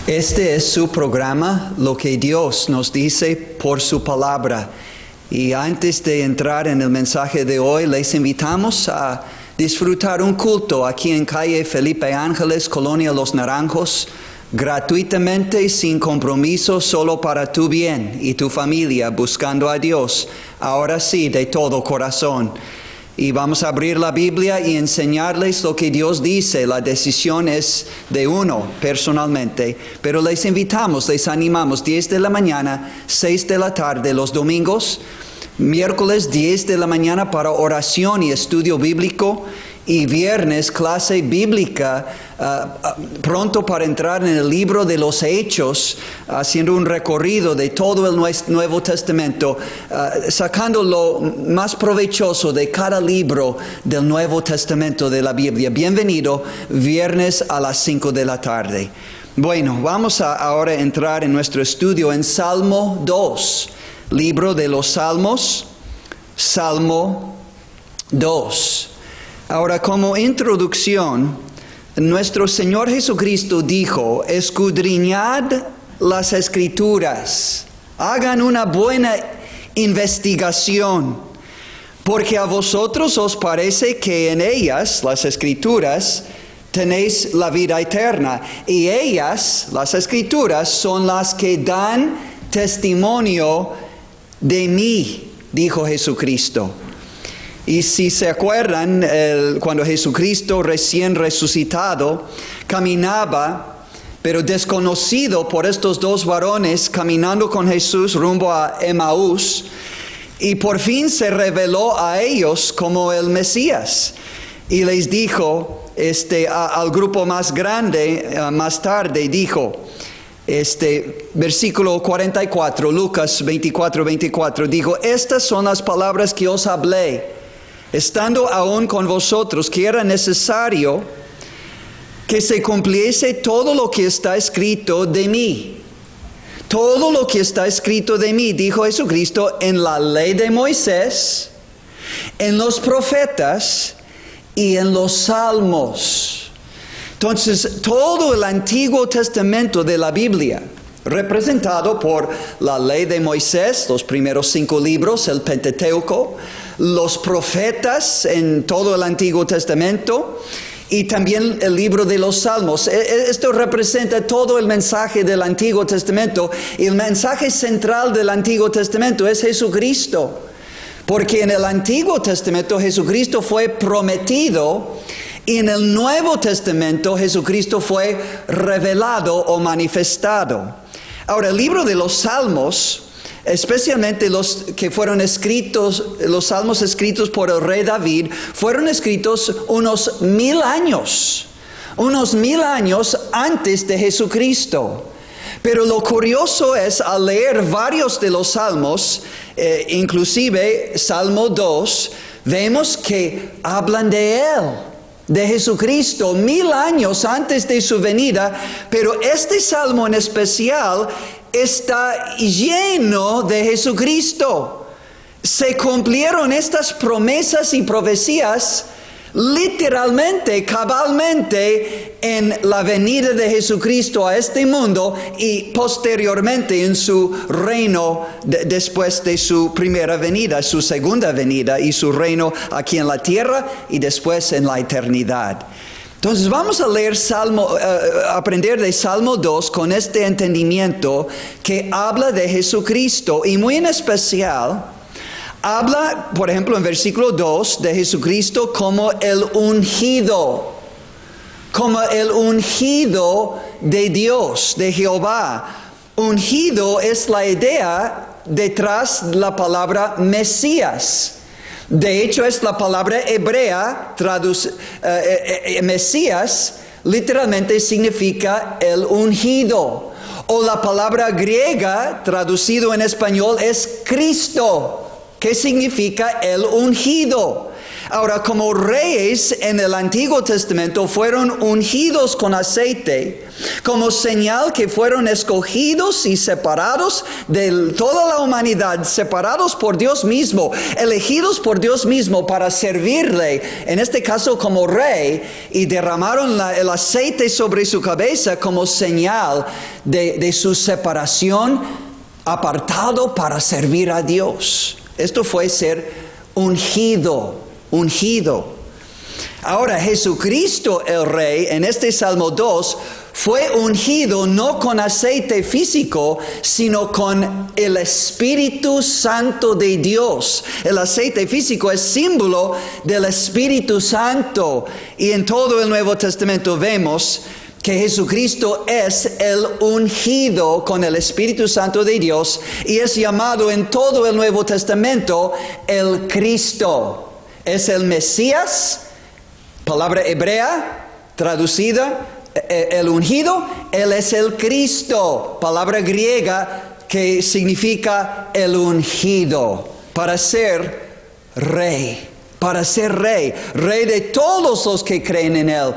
Este es su programa, lo que Dios nos dice por su palabra. Y antes de entrar en el mensaje de hoy, les invitamos a disfrutar un culto aquí en calle Felipe Ángeles, Colonia Los Naranjos, gratuitamente, sin compromiso, solo para tu bien y tu familia, buscando a Dios, ahora sí, de todo corazón. Y vamos a abrir la Biblia y enseñarles lo que Dios dice. La decisión es de uno personalmente. Pero les invitamos, les animamos, 10 de la mañana, 6 de la tarde, los domingos, miércoles 10 de la mañana para oración y estudio bíblico. Y viernes, clase bíblica, pronto para entrar en el libro de los Hechos, haciendo un recorrido de todo el Nuevo Testamento, sacando lo más provechoso de cada libro del Nuevo Testamento de la Biblia. Bienvenido, viernes a las 5 de la tarde. Bueno, vamos a ahora entrar en nuestro estudio en Salmo 2, libro de los Salmos, Salmo 2. Ahora, como introducción, nuestro Señor Jesucristo dijo: escudriñad las Escrituras, hagan una buena investigación, porque a vosotros os parece que en ellas, las Escrituras, tenéis la vida eterna, y ellas, las Escrituras, son las que dan testimonio de mí, dijo Jesucristo. Y si se acuerdan, cuando Jesucristo recién resucitado caminaba, pero desconocido por estos dos varones, caminando con Jesús rumbo a Emaús, y por fin se reveló a ellos como el Mesías. Y les dijo, al grupo más grande, más tarde, dijo, versículo 44, Lucas 24, dijo: estas son las palabras que os hablé, estando aún con vosotros, que era necesario que se cumpliese todo lo que está escrito de mí. Todo lo que está escrito de mí, dijo Jesucristo, en la ley de Moisés, en los profetas y en los salmos. Entonces, todo el Antiguo Testamento de la Biblia, representado por la ley de Moisés, los primeros 5 libros, el Pentateuco, los profetas en todo el Antiguo Testamento, y también el libro de los Salmos. Esto representa todo el mensaje del Antiguo Testamento, y el mensaje central del Antiguo Testamento es Jesucristo, porque en el Antiguo Testamento Jesucristo fue prometido, y en el Nuevo Testamento Jesucristo fue revelado o manifestado. Ahora, el libro de los Salmos, especialmente los que fueron escritos, los salmos escritos por el rey David, fueron escritos unos 1000 años antes de Jesucristo. Pero lo curioso es, al leer varios de los salmos, inclusive Salmo 2, vemos que hablan de Él, de Jesucristo, 1000 años antes de su venida. Pero este salmo en especial está lleno de Jesucristo. Se cumplieron estas promesas y profecías literalmente, cabalmente, en la venida de Jesucristo a este mundo y posteriormente en su reino después de su primera venida, su segunda venida y su reino aquí en la tierra y después en la eternidad. Entonces vamos a leer aprender de Salmo 2 con este entendimiento que habla de Jesucristo, y muy en especial habla, por ejemplo, en versículo 2 de Jesucristo como el ungido de Dios, de Jehová. Ungido es la idea detrás de la palabra Mesías. De hecho, es la palabra hebrea, Mesías, literalmente significa el ungido. O la palabra griega, traducido en español, es Cristo, que significa el ungido. Ahora, como reyes en el Antiguo Testamento fueron ungidos con aceite, como señal que fueron escogidos y separados de toda la humanidad, separados por Dios mismo, elegidos por Dios mismo para servirle, en este caso como rey, y derramaron el aceite sobre su cabeza como señal de su separación, apartado para servir a Dios. Esto fue ser ungido. Ahora, Jesucristo el Rey, en este Salmo 2, fue ungido no con aceite físico, sino con el Espíritu Santo de Dios. El aceite físico es símbolo del Espíritu Santo. Y en todo el Nuevo Testamento vemos que Jesucristo es el ungido con el Espíritu Santo de Dios y es llamado en todo el Nuevo Testamento el Cristo. Es el Mesías, palabra hebrea traducida, el ungido. Él es el Cristo, palabra griega que significa el ungido, para ser rey. Para ser rey de todos los que creen en Él.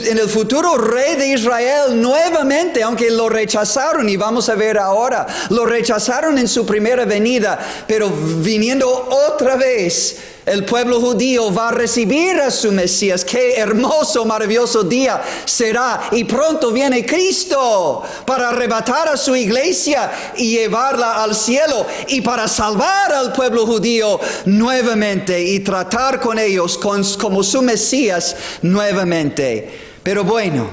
En el futuro rey de Israel nuevamente, aunque lo rechazaron, y vamos a ver ahora, lo rechazaron en su primera venida, pero viniendo otra vez, el pueblo judío va a recibir a su Mesías. Qué hermoso, maravilloso día será. Y pronto viene Cristo para arrebatar a su iglesia y llevarla al cielo. Y para salvar al pueblo judío nuevamente y tratar con ellos como su Mesías nuevamente. Pero bueno,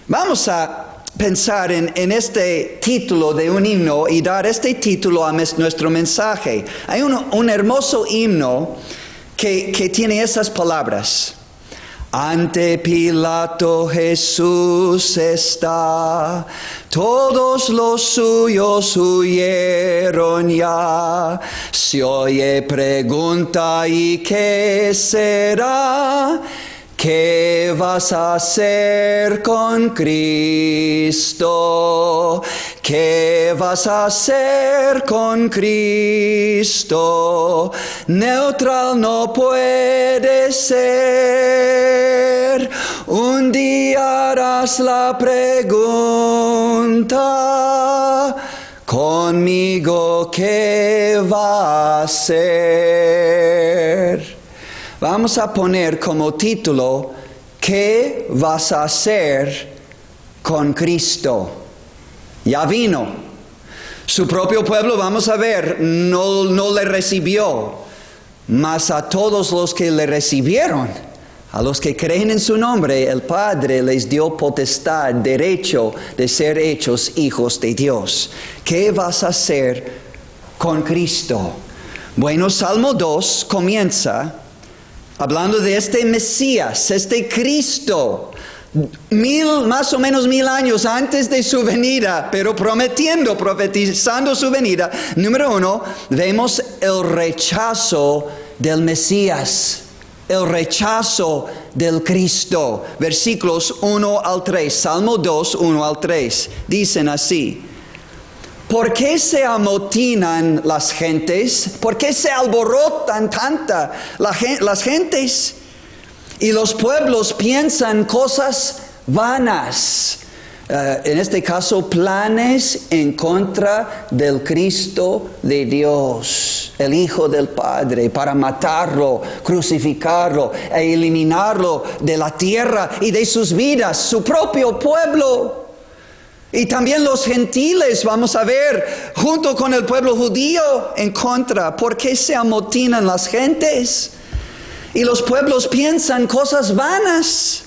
vamos a pensar en este título de un himno y dar este título a nuestro mensaje. Hay un hermoso himno que tiene esas palabras. Ante Pilato Jesús está, todos los suyos huyeron ya. Se oye pregunta, ¿y qué será? ¿Qué vas a hacer con Cristo? ¿Qué vas a hacer con Cristo? Neutral no puede ser. Un día harás la pregunta, conmigo ¿qué va a hacer? Vamos a poner como título, ¿qué vas a hacer con Cristo? Ya vino. Su propio pueblo, vamos a ver, no le recibió. Mas a todos los que le recibieron, a los que creen en su nombre, el Padre les dio potestad, derecho de ser hechos hijos de Dios. ¿Qué vas a hacer con Cristo? Bueno, Salmo 2 comienza hablando de este Mesías, este Cristo, más o menos 1000 años antes de su venida, pero profetizando su venida. Número 1, vemos el rechazo del Mesías, el rechazo del Cristo. Versículos 1 al 3, Salmo 2, 1 al 3, dicen así. ¿Por qué se amotinan las gentes? ¿Por qué se alborotan las gentes? Y los pueblos piensan cosas vanas. En este caso, planes en contra del Cristo de Dios, el Hijo del Padre, para matarlo, crucificarlo e eliminarlo de la tierra y de sus vidas, su propio pueblo. Y también los gentiles, vamos a ver, junto con el pueblo judío en contra. ¿Por qué se amotinan las gentes? Y los pueblos piensan cosas vanas.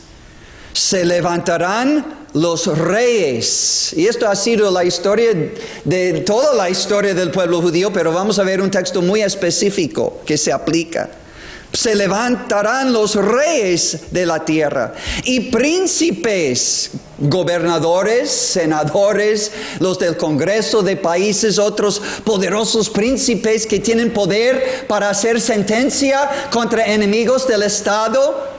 Se levantarán los reyes. Y esto ha sido la historia de toda la historia del pueblo judío, pero vamos a ver un texto muy específico que se aplica. Se levantarán los reyes de la tierra y príncipes, gobernadores, senadores, los del Congreso de países, otros poderosos príncipes que tienen poder para hacer sentencia contra enemigos del Estado.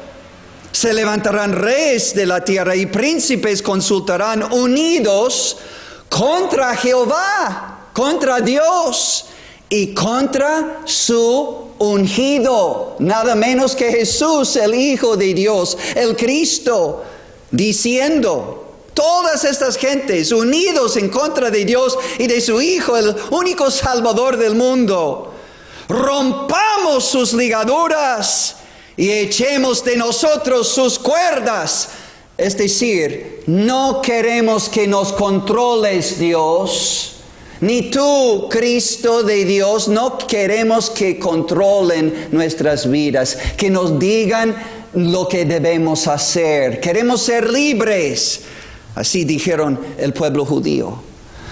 Se levantarán reyes de la tierra y príncipes consultarán unidos contra Jehová, contra Dios, y contra su ungido, nada menos que Jesús, el Hijo de Dios, el Cristo, diciendo, todas estas gentes unidos en contra de Dios y de su Hijo, el único Salvador del mundo, rompamos sus ligaduras y echemos de nosotros sus cuerdas. Es decir, no queremos que nos controles, Dios. Ni tú, Cristo de Dios, no queremos que controlen nuestras vidas, que nos digan lo que debemos hacer. Queremos ser libres. Así dijeron el pueblo judío,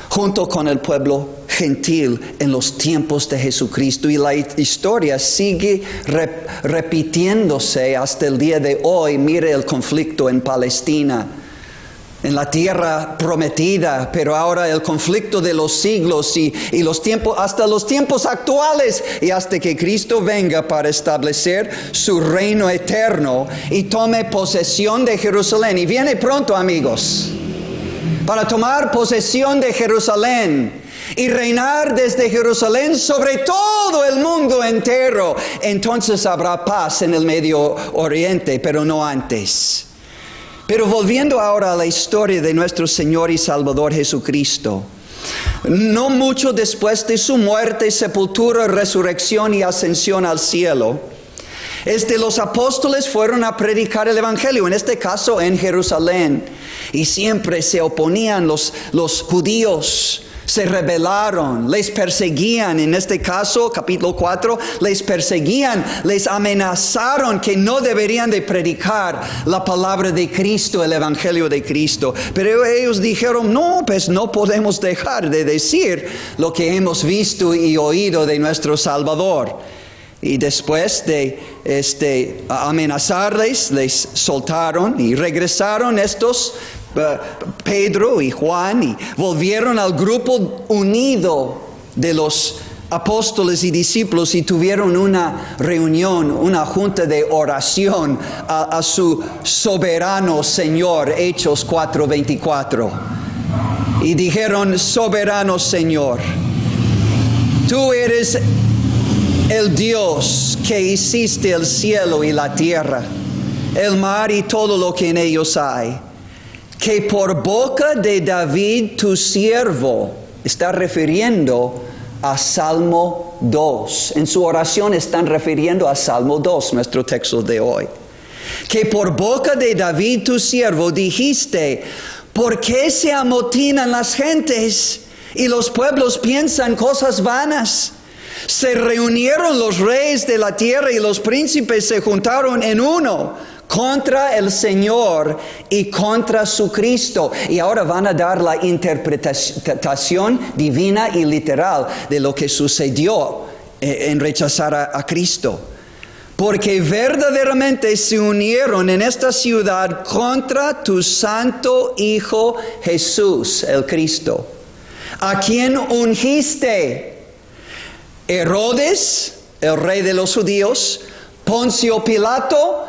junto con el pueblo gentil en los tiempos de Jesucristo. Y la historia sigue repitiéndose hasta el día de hoy. Mire el conflicto en Palestina, en la tierra prometida, pero ahora el conflicto de los siglos y los tiempos, hasta los tiempos actuales, y hasta que Cristo venga para establecer su reino eterno y tome posesión de Jerusalén. Y viene pronto, amigos, para tomar posesión de Jerusalén y reinar desde Jerusalén sobre todo el mundo entero. Entonces habrá paz en el Medio Oriente, pero no antes. Pero volviendo ahora a la historia de nuestro Señor y Salvador Jesucristo, no mucho después de su muerte, sepultura, resurrección y ascensión al cielo, los apóstoles fueron a predicar el Evangelio, en este caso en Jerusalén, y siempre se oponían los judíos. Se rebelaron, les perseguían, en este caso, capítulo 4, les perseguían, les amenazaron que no deberían de predicar la palabra de Cristo, el Evangelio de Cristo. Pero ellos dijeron, no, pues no podemos dejar de decir lo que hemos visto y oído de nuestro Salvador. Y después de amenazarles, les soltaron y regresaron estos Pedro y Juan, y volvieron al grupo unido de los apóstoles y discípulos y tuvieron una reunión, una junta de oración a su soberano Señor. Hechos 4:24. Y dijeron, soberano Señor, tú eres el Dios que hiciste el cielo y la tierra, el mar y todo lo que en ellos hay, que por boca de David tu siervo, está refiriendo a Salmo 2. En su oración están refiriendo a Salmo 2, nuestro texto de hoy. Que por boca de David tu siervo dijiste, ¿por qué se amotinan las gentes y los pueblos piensan cosas vanas? Se reunieron los reyes de la tierra y los príncipes se juntaron en uno contra el Señor y contra su Cristo. Y ahora van a dar la interpretación divina y literal de lo que sucedió en rechazar a Cristo. Porque verdaderamente se unieron en esta ciudad contra tu santo Hijo Jesús, el Cristo, a quien ungiste. Herodes, el rey de los judíos, Poncio Pilato,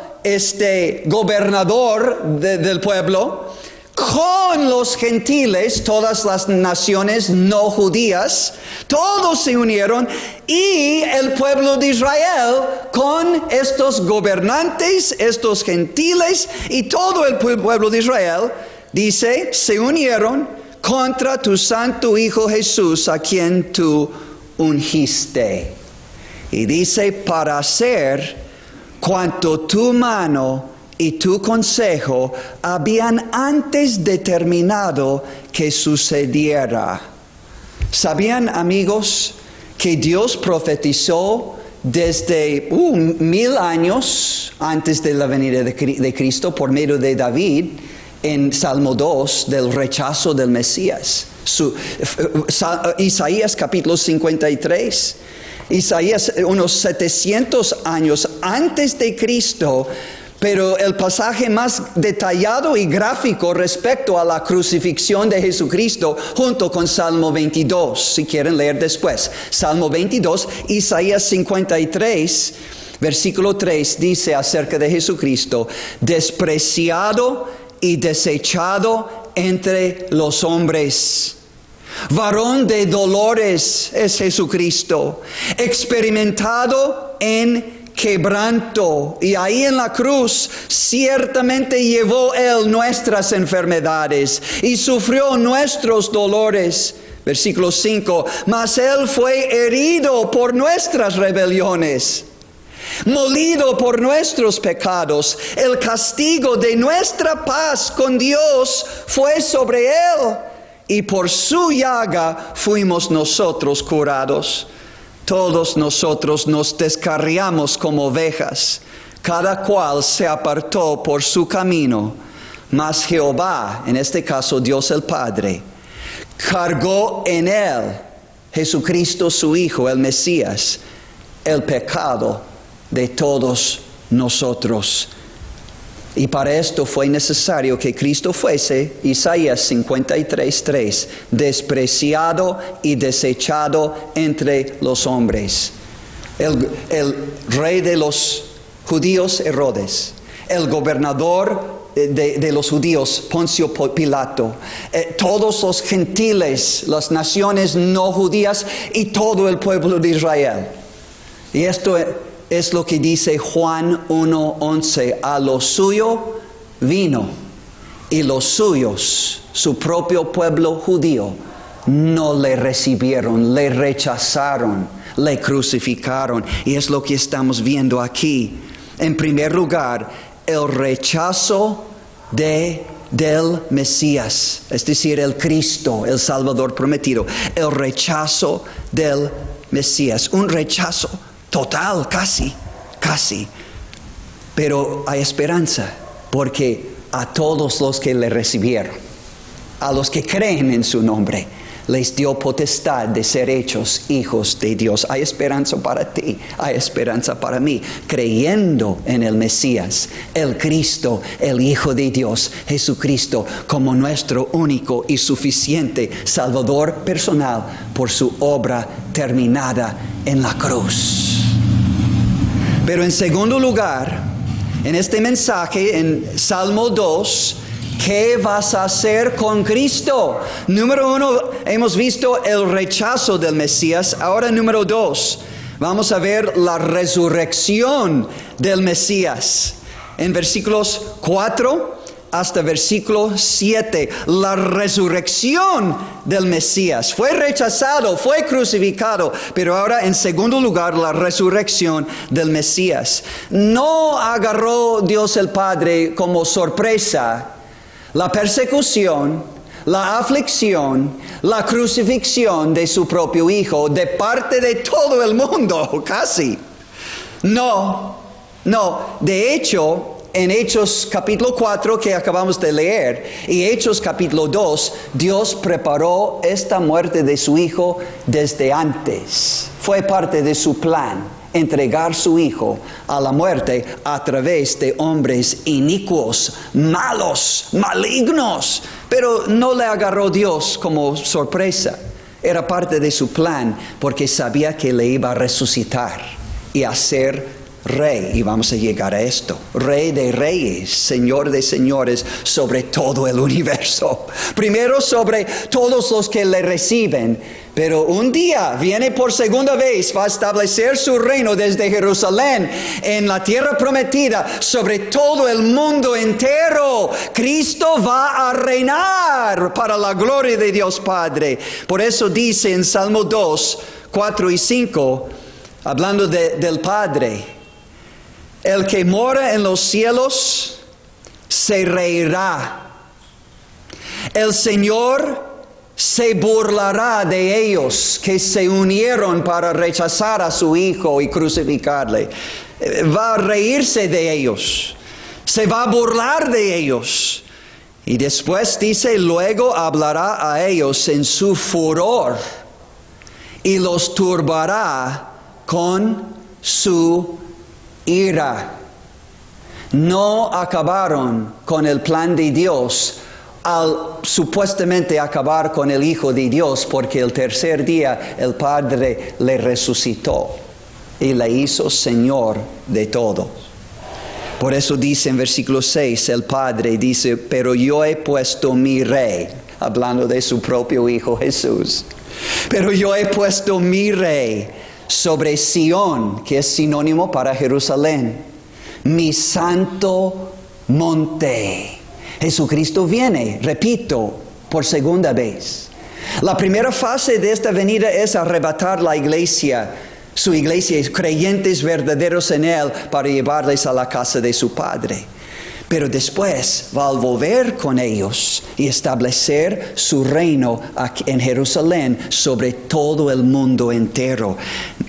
gobernador del pueblo, con los gentiles, todas las naciones no judías, todos se unieron, y el pueblo de Israel con estos gobernantes, estos gentiles y todo el pueblo de Israel, dice, se unieron contra tu santo Hijo Jesús, a quien tú ungiste. Y dice, para hacer cuanto tu mano y tu consejo habían antes determinado que sucediera. ¿Sabían, amigos, que Dios profetizó desde 1000 años antes de la venida de Cristo por medio de David en Salmo 2 del rechazo del Mesías? Isaías capítulo 53. Isaías unos 700 años antes de Cristo, pero el pasaje más detallado y gráfico respecto a la crucifixión de Jesucristo, junto con Salmo 22, si quieren leer después. Salmo 22, Isaías 53, versículo 3, dice acerca de Jesucristo, despreciado y desechado entre los hombres, Varón de dolores es Jesucristo, experimentado en quebranto. Y ahí en la cruz ciertamente llevó Él nuestras enfermedades y sufrió nuestros dolores. Versículo 5, mas Él fue herido por nuestras rebeliones, molido por nuestros pecados. El castigo de nuestra paz con Dios fue sobre Él, y por su llaga fuimos nosotros curados. Todos nosotros nos descarriamos como ovejas, cada cual se apartó por su camino, mas Jehová, en este caso Dios el Padre, cargó en Él, Jesucristo su Hijo, el Mesías, el pecado de todos nosotros. Y para esto fue necesario que Cristo fuese, Isaías 53:3, despreciado y desechado entre los hombres. El rey de los judíos, Herodes, el gobernador de los judíos, Poncio Pilato, todos los gentiles, las naciones no judías y todo el pueblo de Israel. Y esto es lo que dice Juan 1:11, a lo suyo vino y los suyos, su propio pueblo judío, no le recibieron, le rechazaron, le crucificaron. Y es lo que estamos viendo aquí. En primer lugar, el rechazo del Mesías, es decir, el Cristo, el Salvador prometido. El rechazo del Mesías, un rechazo total, casi. Pero hay esperanza, porque a todos los que le recibieron, a los que creen en su nombre, les dio potestad de ser hechos hijos de Dios. Hay esperanza para ti, hay esperanza para mí, creyendo en el Mesías, el Cristo, el Hijo de Dios, Jesucristo, como nuestro único y suficiente Salvador personal por su obra terminada en la cruz. Pero en segundo lugar, en este mensaje, en Salmo 2, ¿qué vas a hacer con Cristo? Número 1, hemos visto el rechazo del Mesías. Ahora número 2, vamos a ver la resurrección del Mesías. En versículos 4 hasta versículo 7, la resurrección del Mesías. Fue rechazado, fue crucificado, pero ahora en segundo lugar, la resurrección del Mesías. No agarró Dios el Padre como sorpresa la persecución, la aflicción, la crucifixión de su propio Hijo de parte de todo el mundo, casi. No, de hecho, en Hechos capítulo 4 que acabamos de leer y Hechos capítulo 2, Dios preparó esta muerte de su Hijo desde antes. Fue parte de su plan, entregar su Hijo a la muerte a través de hombres inicuos, malos, malignos. Pero no le agarró Dios como sorpresa. Era parte de su plan porque sabía que le iba a resucitar y hacer Rey, y vamos a llegar a esto, Rey de reyes, Señor de señores, sobre todo el universo. Primero sobre todos los que le reciben, pero un día viene por segunda vez, va a establecer su reino desde Jerusalén, en la tierra prometida, sobre todo el mundo entero. Cristo va a reinar para la gloria de Dios Padre. Por eso dice en Salmo 2, 4 y 5, hablando del Padre: el que mora en los cielos se reirá. El Señor se burlará de ellos que se unieron para rechazar a su Hijo y crucificarle. Va a reírse de ellos. Se va a burlar de ellos. Y después dice, luego hablará a ellos en su furor y los turbará con su ira. No acabaron con el plan de Dios al supuestamente acabar con el Hijo de Dios, porque el tercer día el Padre le resucitó y le hizo Señor de todo. Por eso dice en versículo 6, el Padre dice, pero yo he puesto mi Rey, hablando de su propio Hijo Jesús. Pero yo he puesto mi Rey sobre Sión, que es sinónimo para Jerusalén, mi santo monte. Jesucristo viene, repito, por segunda vez. La primera fase de esta venida es arrebatar la iglesia, su iglesia, creyentes verdaderos en Él, para llevarles a la casa de su Padre. Pero después va a volver con ellos y establecer su reino aquí en Jerusalén sobre todo el mundo entero.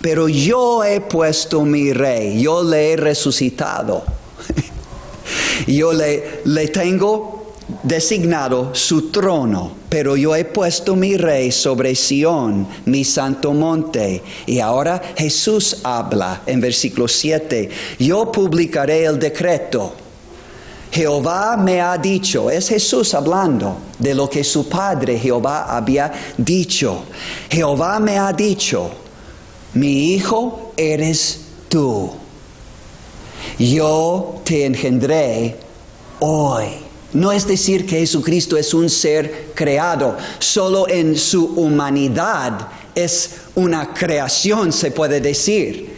Pero yo he puesto mi Rey, yo le he resucitado. Yo le tengo designado su trono, pero yo he puesto mi Rey sobre Sión, mi santo monte. Y ahora Jesús habla en versículo 7, yo publicaré el decreto. Jehová me ha dicho, es Jesús hablando de lo que su Padre Jehová había dicho. Jehová me ha dicho, mi hijo eres tú. Yo te engendré hoy. No es decir que Jesucristo es un ser creado, solo en su humanidad es una creación, se puede decir.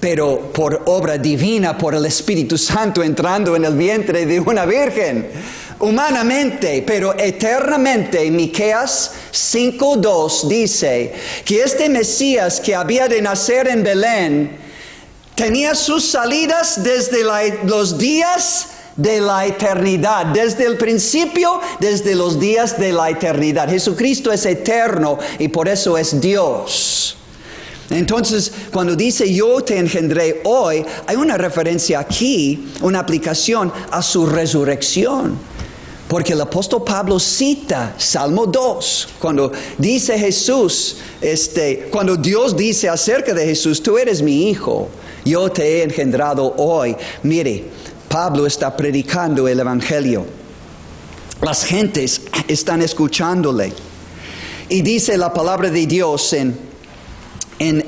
Pero por obra divina, por el Espíritu Santo entrando en el vientre de una virgen, humanamente, pero eternamente. Miqueas 5:2 dice que este Mesías que había de nacer en Belén tenía sus salidas desde los días de la eternidad, desde el principio, desde los días de la eternidad. Jesucristo es eterno y por eso es Dios. Entonces, cuando dice yo te engendré hoy, hay una referencia aquí, una aplicación a su resurrección. Porque el apóstol Pablo cita Salmo 2, cuando dice Jesús, cuando Dios dice acerca de Jesús, tú eres mi hijo, yo te he engendrado hoy. Mire, Pablo está predicando el Evangelio. Las gentes están escuchándole. Y dice la palabra de Dios en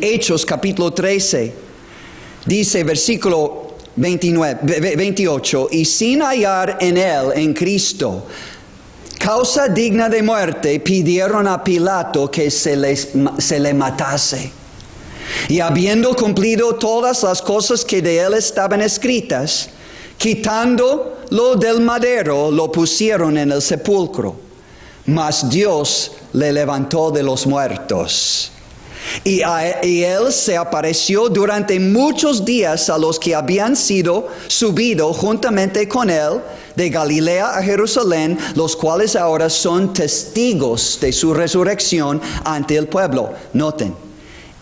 Hechos capítulo 13, dice versículo 28, y sin hallar en él, en Cristo, causa digna de muerte, pidieron a Pilato que se le matase. Y habiendo cumplido todas las cosas que de él estaban escritas, quitándolo del madero, lo pusieron en el sepulcro. Mas Dios le levantó de los muertos. Y él se apareció durante muchos días a los que habían sido subido juntamente con él de Galilea a Jerusalén, los cuales ahora son testigos de su resurrección ante el pueblo. Noten,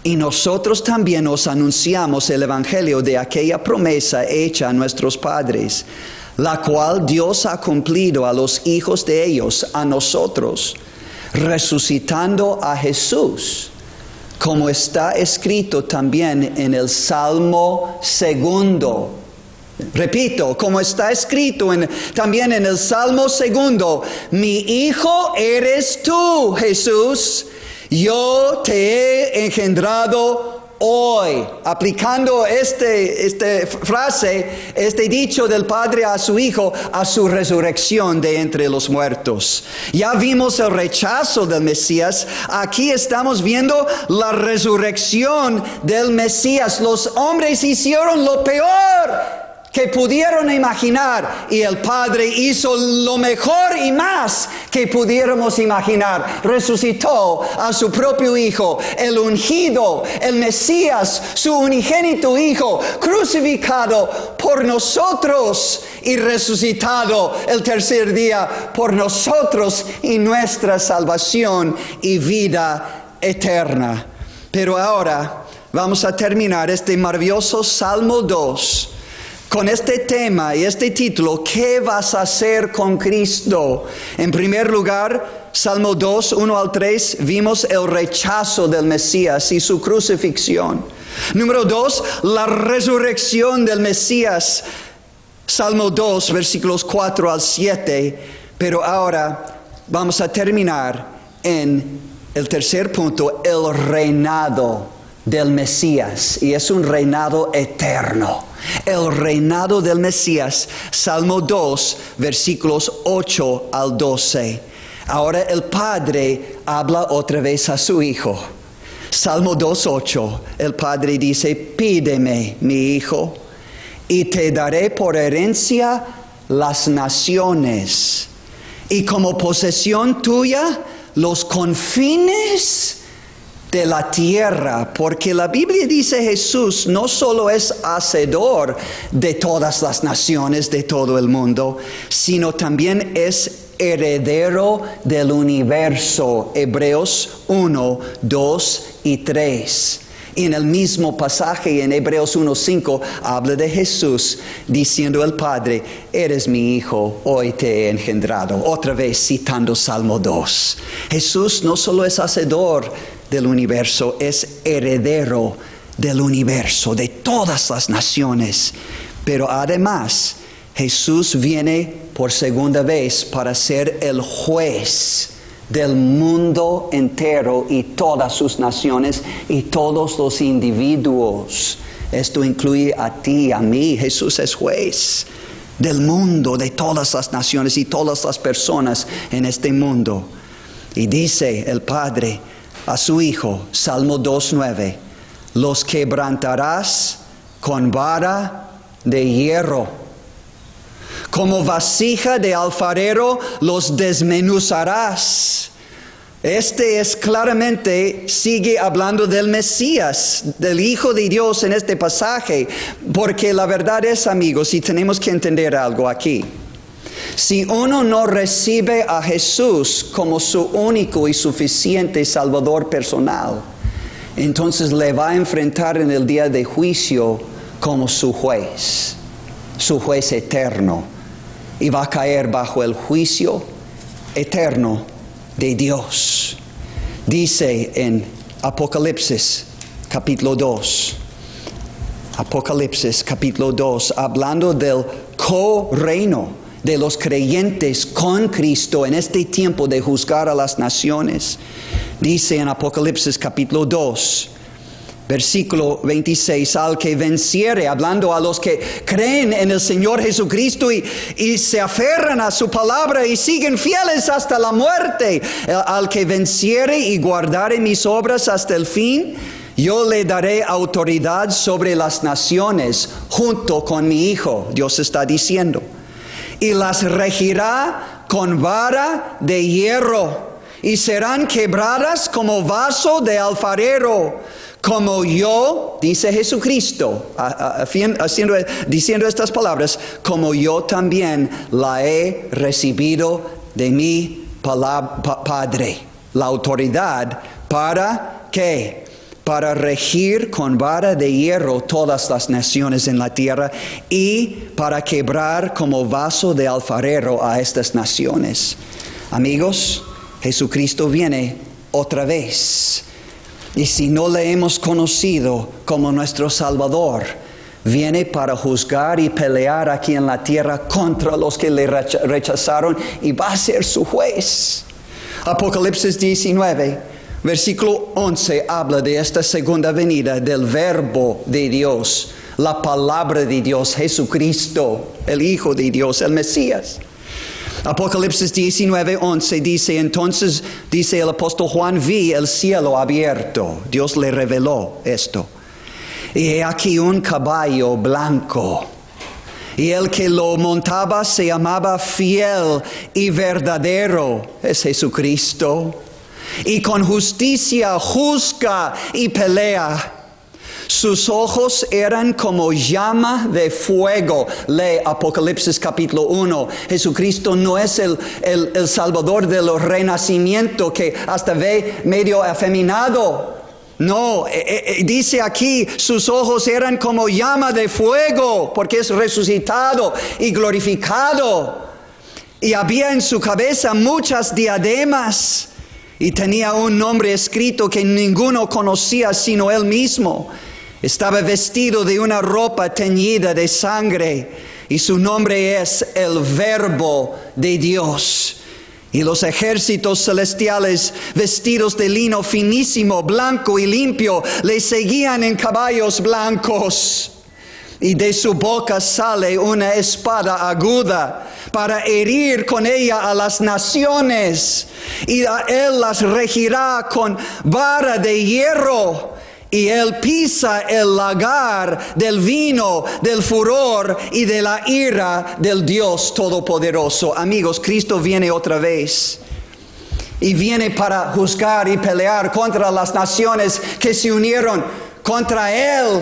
y nosotros también os anunciamos el evangelio de aquella promesa hecha a nuestros padres, la cual Dios ha cumplido a los hijos de ellos, a nosotros, resucitando a Jesús, como está escrito también en el Salmo 2. Repito, como está escrito también en el Salmo 2, mi hijo eres tú, Jesús, yo te he engendrado hoy. Aplicando esta frase, este dicho del Padre a su Hijo, a su resurrección de entre los muertos. Ya vimos el rechazo del Mesías. Aquí estamos viendo la resurrección del Mesías. Los hombres hicieron lo peor que pudieron imaginar, y el Padre hizo lo mejor y más que pudiéramos imaginar. Resucitó a su propio Hijo, el ungido, el Mesías, su unigénito Hijo, crucificado por nosotros y resucitado el tercer día por nosotros y nuestra salvación y vida eterna. Pero ahora vamos a terminar este maravilloso Salmo 2 con este tema y este título: ¿qué vas a hacer con Cristo? En primer lugar, Salmo 2, 1 al 3, vimos el rechazo del Mesías y su crucifixión. Número 2, la resurrección del Mesías. Salmo 2, versículos 4 al 7. Pero ahora vamos a terminar en el tercer punto, el reinado del Mesías y es un reinado eterno. El reinado del Mesías, Salmo 2, versículos 8 al 12. Ahora el Padre habla otra vez a su Hijo. Salmo 2:8, el Padre dice, pídeme, mi Hijo, y te daré por herencia las naciones, y como posesión tuya los confines de la tierra, porque la Biblia dice Jesús no solo es hacedor de todas las naciones de todo el mundo, sino también es heredero del universo. Hebreos 1, 2 y 3. Y en el mismo pasaje en Hebreos 1:5 habla de Jesús diciendo al Padre, eres mi Hijo, hoy te he engendrado. Otra vez citando Salmo 2. Jesús no solo es hacedor del universo, es heredero del universo, de todas las naciones. Pero además, Jesús viene por segunda vez para ser el juez del mundo entero y todas sus naciones y todos los individuos. Esto incluye a ti, a mí. Jesús es juez del mundo, de todas las naciones y todas las personas en este mundo. Y dice el Padre a su Hijo, Salmo 2:9, los quebrantarás con vara de hierro. Como vasija de alfarero los desmenuzarás. Este es claramente, sigue hablando del Mesías, del Hijo de Dios en este pasaje. Porque la verdad es, amigos, y tenemos que entender algo aquí. Si uno no recibe a Jesús como su único y suficiente Salvador personal, entonces le va a enfrentar en el día de juicio como su juez eterno, y va a caer bajo el juicio eterno de Dios. Dice en Apocalipsis capítulo 2, hablando del co-reino de los creyentes con Cristo en este tiempo de juzgar a las naciones. Dice en Apocalipsis capítulo 2, versículo 26, al que venciere, hablando a los que creen en el Señor Jesucristo y se aferran a su palabra y siguen fieles hasta la muerte, al que venciere y guardare mis obras hasta el fin, yo le daré autoridad sobre las naciones junto con mi Hijo, Dios está diciendo, y las regirá con vara de hierro, y serán quebradas como vaso de alfarero, como yo, dice Jesucristo, diciendo estas palabras, como yo también la he recibido de mi Padre. La autoridad para ¿qué? Para regir con vara de hierro todas las naciones en la tierra y para quebrar como vaso de alfarero a estas naciones. Amigos, Jesucristo viene otra vez. Y si no le hemos conocido como nuestro Salvador, viene para juzgar y pelear aquí en la tierra contra los que le rechazaron y va a ser su juez. Apocalipsis 19, versículo 11 habla de esta segunda venida del Verbo de Dios, la palabra de Dios, Jesucristo, el Hijo de Dios, el Mesías. Apocalipsis 19:11 dice, entonces dice el apóstol Juan, vi el cielo abierto. Dios le reveló esto. Y he aquí un caballo blanco. Y el que lo montaba se llamaba Fiel y Verdadero. Es Jesucristo. Y con justicia juzga y pelea. Sus ojos eran como llama de fuego. Lee Apocalipsis capítulo 1. Jesucristo no es el Salvador del renacimiento que hasta ve medio afeminado. No, dice aquí, sus ojos eran como llama de fuego, porque es resucitado y glorificado. Y había en su cabeza muchas diademas. Y tenía un nombre escrito que ninguno conocía sino él mismo. Estaba vestido de una ropa teñida de sangre y su nombre es el Verbo de Dios. Y los ejércitos celestiales, vestidos de lino finísimo, blanco y limpio, le seguían en caballos blancos. Y de su boca sale una espada aguda para herir con ella a las naciones. Y a él las regirá con vara de hierro. Y él pisa el lagar del vino, del furor y de la ira del Dios Todopoderoso. Amigos, Cristo viene otra vez. Y viene para juzgar y pelear contra las naciones que se unieron contra él.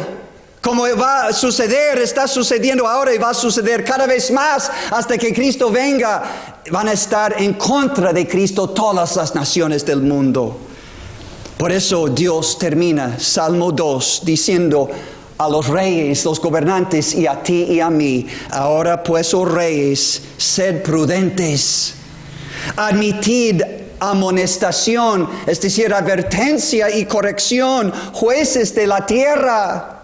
Como va a suceder, está sucediendo ahora y va a suceder cada vez más hasta que Cristo venga. Van a estar en contra de Cristo todas las naciones del mundo. Por eso Dios termina Salmo 2 diciendo a los reyes, los gobernantes y a ti y a mí: ahora pues, oh reyes, sed prudentes, admitid amonestación, es decir, advertencia y corrección, jueces de la tierra,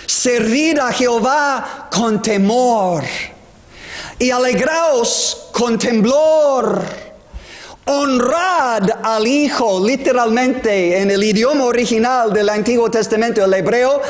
servid a Jehová con temor y alegraos con temblor. Honrad al Hijo, literalmente en el idioma original del Antiguo Testamento, el hebreo,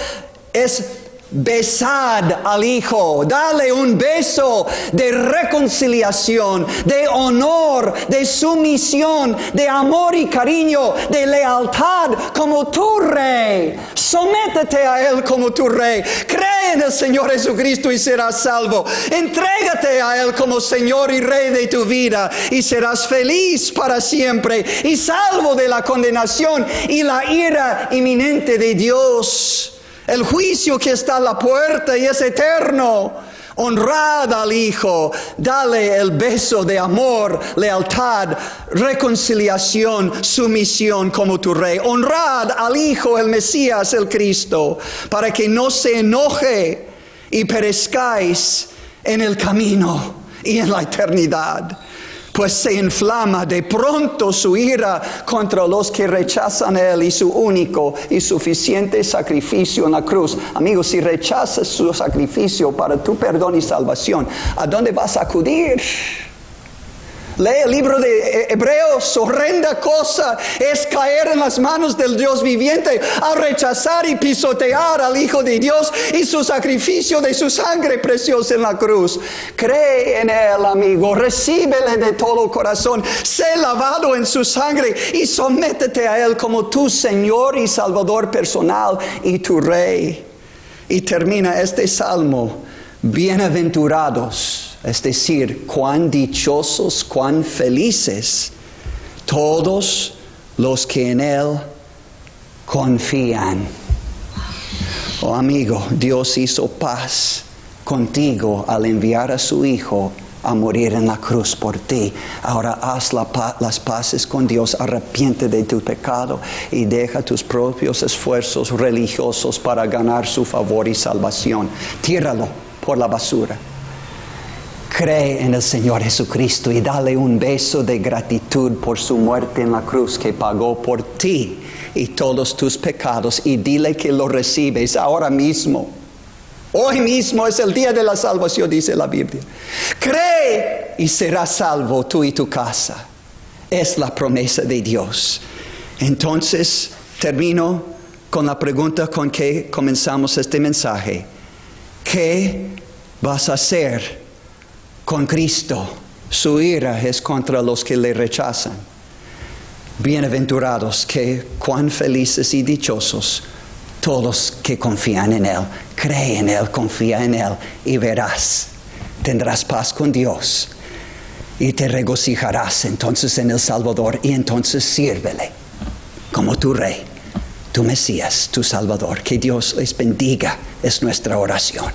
es besad al Hijo, dale un beso de reconciliación, de honor, de sumisión, de amor y cariño, de lealtad como tu Rey. Sométete a Él como tu Rey. Cree en el Señor Jesucristo y serás salvo. Entrégate a Él como Señor y Rey de tu vida y serás feliz para siempre y salvo de la condenación y la ira inminente de Dios. El juicio que está a la puerta y es eterno. Honrad al Hijo, dale el beso de amor, lealtad, reconciliación, sumisión como tu Rey. Honrad al Hijo, el Mesías, el Cristo, para que no se enoje y perezcáis en el camino y en la eternidad. Pues se inflama de pronto su ira contra los que rechazan a Él y su único y suficiente sacrificio en la cruz. Amigos, si rechazas su sacrificio para tu perdón y salvación, ¿a dónde vas a acudir? Lee el libro de Hebreos. Horrenda cosa es caer en las manos del Dios viviente al rechazar y pisotear al Hijo de Dios y su sacrificio de su sangre preciosa en la cruz. Cree en Él, amigo, recíbele de todo corazón, sé lavado en su sangre y sométete a Él como tu Señor y Salvador personal y tu Rey. Y termina este salmo: bienaventurados. Es decir, cuán dichosos, cuán felices todos los que en Él confían. Oh amigo, Dios hizo paz contigo al enviar a su Hijo a morir en la cruz por ti. Ahora haz las paces con Dios, arrepiente de tu pecado y deja tus propios esfuerzos religiosos para ganar su favor y salvación. Tíralo por la basura. Cree en el Señor Jesucristo y dale un beso de gratitud por su muerte en la cruz que pagó por ti y todos tus pecados, y dile que lo recibes ahora mismo. Hoy mismo es el día de la salvación, dice la Biblia. Cree y serás salvo tú y tu casa. Es la promesa de Dios. Entonces termino con la pregunta con que comenzamos este mensaje. ¿Qué vas a hacer con Cristo? Su ira es contra los que le rechazan. Bienaventurados, que cuán felices y dichosos todos que confían en Él. Cree en Él, confía en Él y verás, tendrás paz con Dios y te regocijarás entonces en el Salvador, y entonces sírvele como tu Rey, tu Mesías, tu Salvador. Que Dios les bendiga, es nuestra oración.